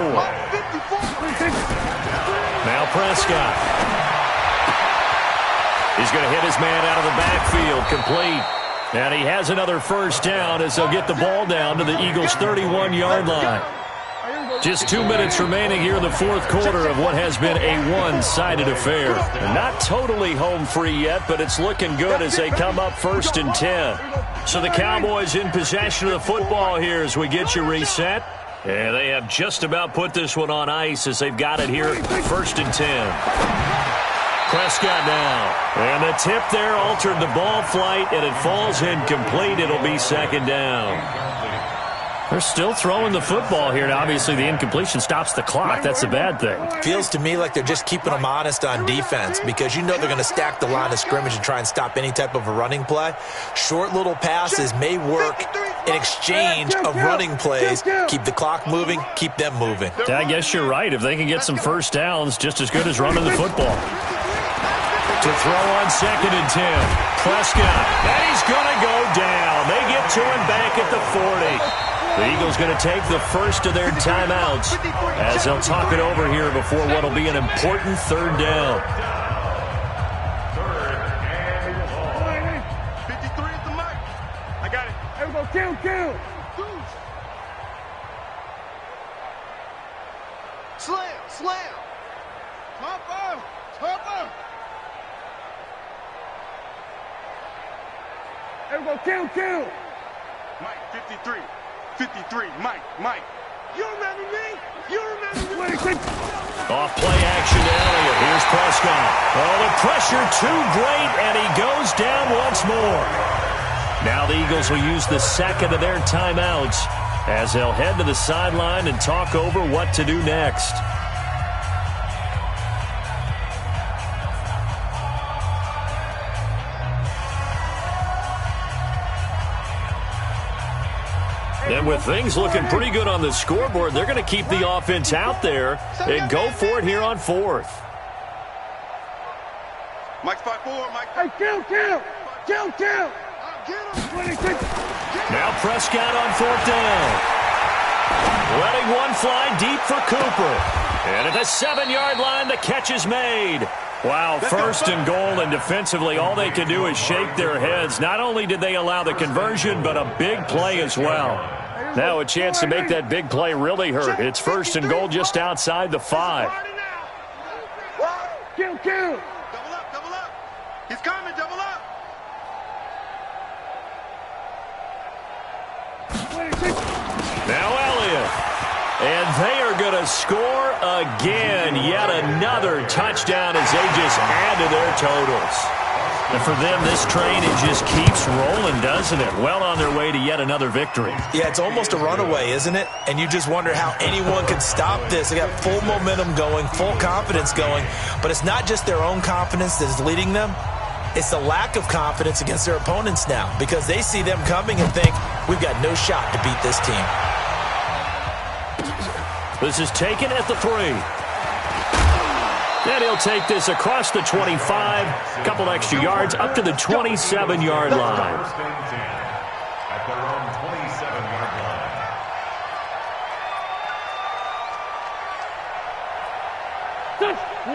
[SPEAKER 1] Now Prescott. He's going to hit his man out of the backfield, complete. And he has another first down as they'll get the ball down to the Eagles' 31-yard line. Just 2 minutes remaining here in the 4th quarter of what has been a one-sided affair. Not totally home free yet, but it's looking good as they come up 1st and 10. So the Cowboys in possession of the football here as we get you reset. And they have just about put this one on ice as they've got it here 1st and 10. Prescott now. And the tip there altered the ball flight, and it falls incomplete. It'll be 2nd down. They're still throwing the football here, and obviously the incompletion stops the clock. That's a bad thing.
[SPEAKER 2] Feels to me like they're just keeping them honest on defense because you know they're going to stack the line of scrimmage and try and stop any type of a running play. Short little passes may work in exchange of running plays. Keep the clock moving, keep them moving.
[SPEAKER 1] I guess you're right. If they can get some first downs, just as good as running the football. To throw on 2nd and 10. Prescott, and he's going to go down. They get to him back at the 40. The Eagles going to take the first of their timeouts as they'll talk it over here before what will be an important 3rd down.
[SPEAKER 3] 53 at the mic. I got it. Here we go. Kill. Slam. Topper. Here we go. Kill. Mike, 53, Mike. You remember me?
[SPEAKER 1] Off play action to Elliott. Here's Prescott. Oh, the pressure too great, and he goes down once more. Now the Eagles will use the second of their timeouts as they'll head to the sideline and talk over what to do next. And with things looking pretty good on the scoreboard, they're going to keep the offense out there and go for it here on 4th.
[SPEAKER 3] Mike's 5-4, Mike. Hey, kill.
[SPEAKER 1] Now Prescott on 4th down. Letting one fly deep for Cooper. And at the 7-yard line, the catch is made. Wow, 1st and goal, and defensively, all they can do is shake their heads. Not only did they allow the conversion, but a big play as well. Now a chance to make that big play really hurt. It's 1st and goal just outside the 5.
[SPEAKER 3] Kill. Double up. He's coming, double up.
[SPEAKER 1] Now Elliott. And they are going to score again. Yet another touchdown as they just add to their totals. And for them, this train, it just keeps rolling, doesn't it? Well on their way to yet another victory.
[SPEAKER 2] Yeah, it's almost a runaway, isn't it? And you just wonder how anyone could stop this. They got full momentum going, full confidence going. But it's not just their own confidence that is leading them. It's the lack of confidence against their opponents now because they see them coming and think, we've got no shot to beat this team.
[SPEAKER 1] This is taken at the 3. And he'll take this across the 25, a couple extra yards, up to the 27-yard line.
[SPEAKER 4] First and 10 at their own 27-yard line.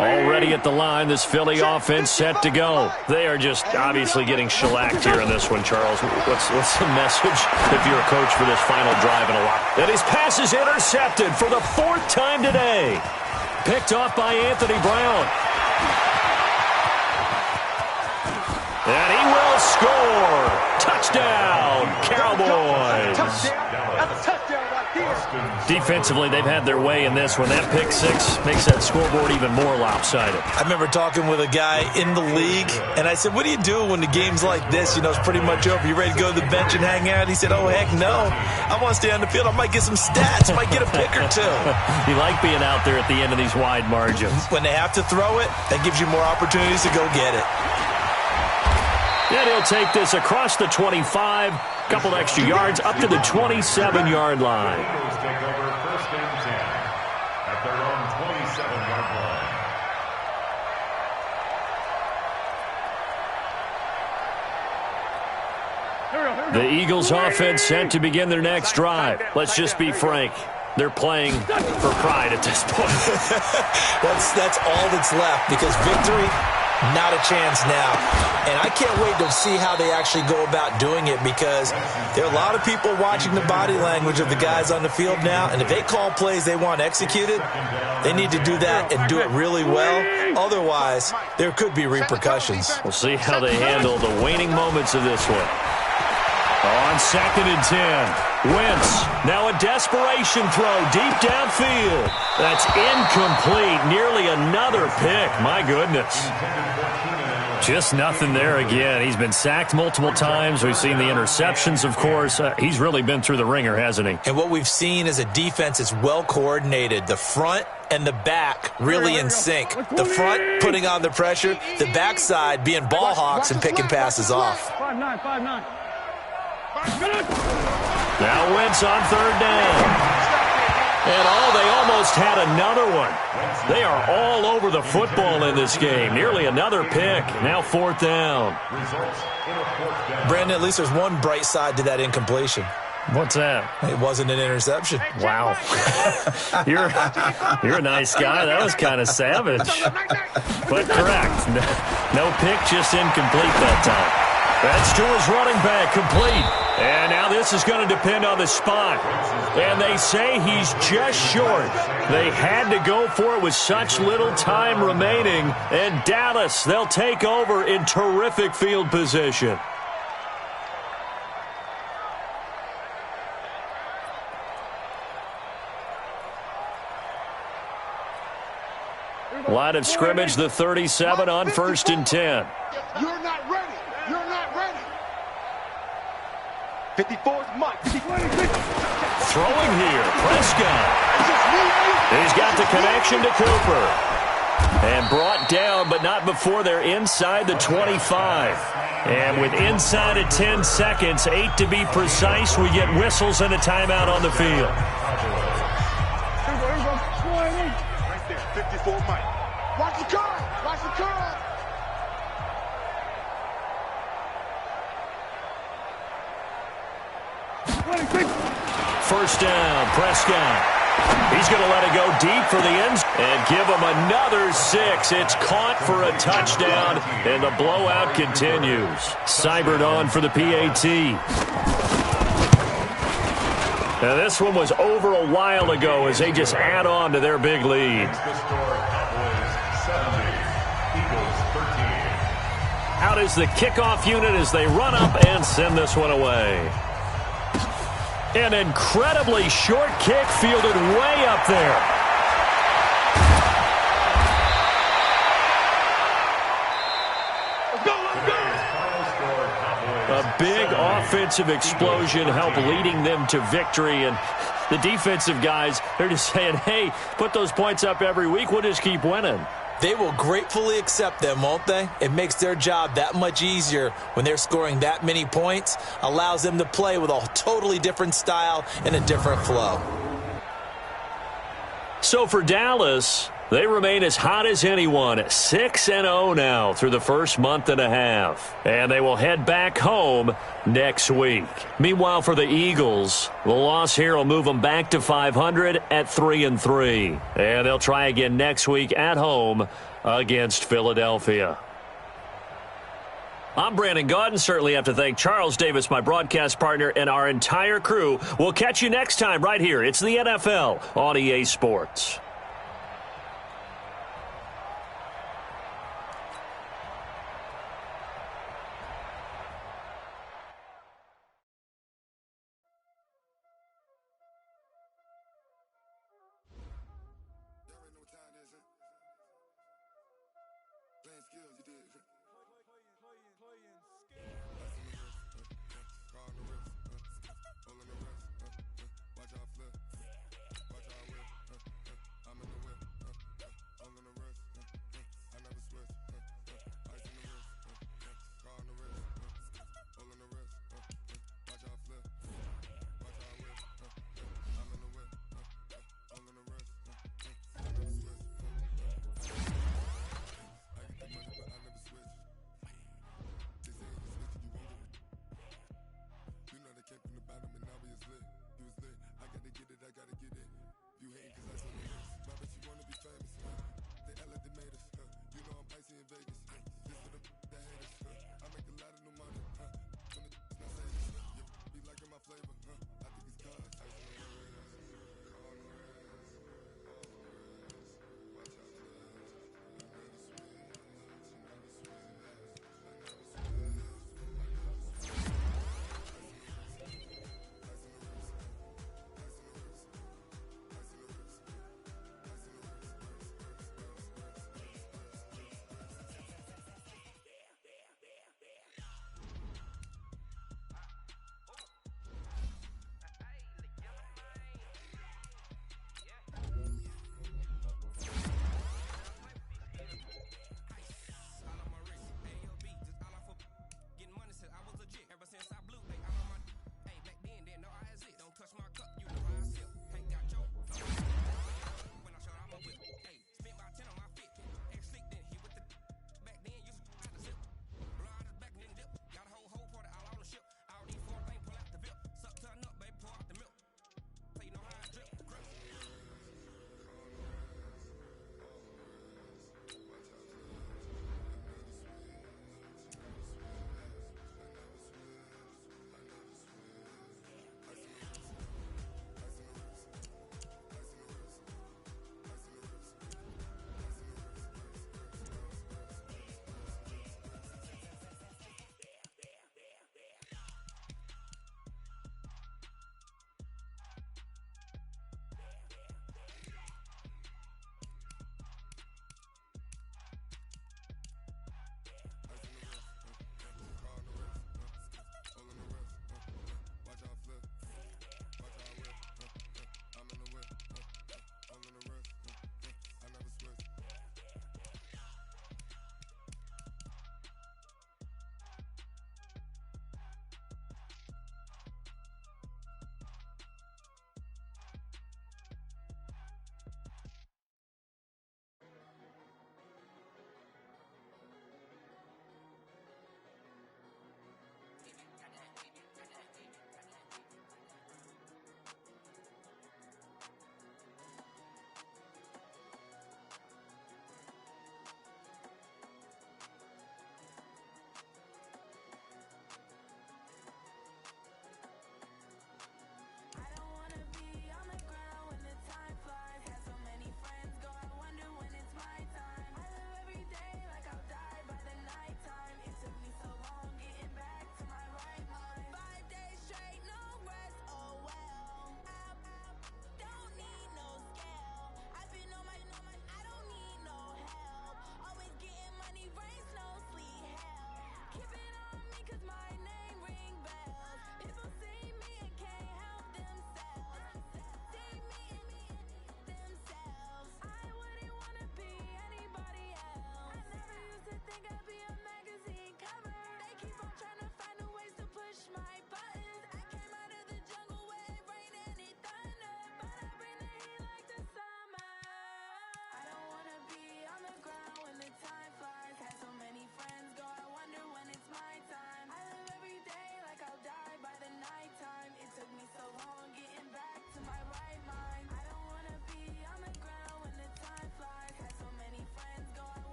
[SPEAKER 1] Already at the line, this Philly offense set to go. They are just obviously getting shellacked here in this one, Charles. What's the message if you're a coach for this final drive in a while? And his pass is intercepted for the 4th time today. Picked off by Anthony Brown. And he will score. Touchdown, Cowboys.
[SPEAKER 3] That's a touchdown right there.
[SPEAKER 1] Defensively, they've had their way in this one. That pick 6 makes that scoreboard even more lopsided.
[SPEAKER 2] I remember talking with a guy in the league, and I said, what do you do when the game's like this? You know, it's pretty much over. You ready to go to the bench and hang out? He said, oh, heck no. I want to stay on the field. I might get some stats. I might get a pick or two.
[SPEAKER 1] You like being out there at the end of these wide margins.
[SPEAKER 2] When they have to throw it, that gives you more opportunities to go get it.
[SPEAKER 1] And he'll take this across the 25, couple extra yards, up to the 27-yard line.
[SPEAKER 4] Eagles take over 1st and 10 at their own 27-yard line.
[SPEAKER 1] The Eagles offense set to begin their next drive. Let's just be frank. They're playing for pride at this point.
[SPEAKER 2] That's all that's left because victory, not a chance now. And I can't wait to see how they actually go about doing it because there are a lot of people watching the body language of the guys on the field now. And if they call plays they want executed, they need to do that and do it really well. Otherwise, there could be repercussions.
[SPEAKER 1] We'll see how they handle the waning moments of this one. On 2nd and 10, Wentz, now a desperation throw deep downfield. That's incomplete, nearly another pick, my goodness. Just nothing there again. He's been sacked multiple times. We've seen the interceptions, of course. He's really been through the ringer, hasn't he?
[SPEAKER 2] And what we've seen is a defense that's well coordinated. The front and the back really in sync. The front putting on the pressure, the backside being ball hawks and picking passes off.
[SPEAKER 3] 5-9, 5-9.
[SPEAKER 1] Now Wentz on third down. And they almost had another one. They are all over the football in this game. Nearly another pick. Now fourth down.
[SPEAKER 2] Brandon, at least there's one bright side to that incompletion.
[SPEAKER 1] What's that?
[SPEAKER 2] It wasn't an interception.
[SPEAKER 1] Wow. You're a nice guy. That was kind of savage. But correct. No pick, just incomplete that time. That's to his running back, complete. And now this is going to depend on the spot. And they say he's just short. They had to go for it with such little time remaining. And Dallas, they'll take over in terrific field position. Line of scrimmage, the 37 on 1st and 10.
[SPEAKER 3] You're not ready. You're not ready. 54's Mike.
[SPEAKER 1] Throwing here, Prescott. He's got the connection to Cooper. And brought down, but not before they're inside the 25. And with inside of 10 seconds, 8 to be precise, we get whistles and a timeout on the field.
[SPEAKER 3] Right there, 54 Mike. Watch the curl. Watch the curl.
[SPEAKER 1] First down, Prescott. He's going to let it go deep for the end and give him another 6. It's caught for a touchdown, and the blowout continues. Seibert on for the PAT. Now this one was over a while ago as they just add on to their big lead. Out is the kickoff unit as they run up and send this one away. An incredibly short kick fielded way up there. A big offensive explosion helped leading them to victory. And the defensive guys, they're just saying, hey, put those points up every week. We'll just keep winning.
[SPEAKER 2] They will gratefully accept them, won't they? It makes their job that much easier when they're scoring that many points. Allows them to play with a totally different style and a different flow.
[SPEAKER 1] So for Dallas, they remain as hot as anyone, 6-0 now through the first month and a half. And they will head back home next week. Meanwhile, for the Eagles, the loss here will move them back to 500 at 3-3. And they'll try again next week at home against Philadelphia. I'm Brandon Gaudin. Certainly have to thank Charles Davis, my broadcast partner, and our entire crew. We'll catch you next time right here. It's the NFL on EA Sports.
[SPEAKER 5] Vegas, this for the haters. I make a lot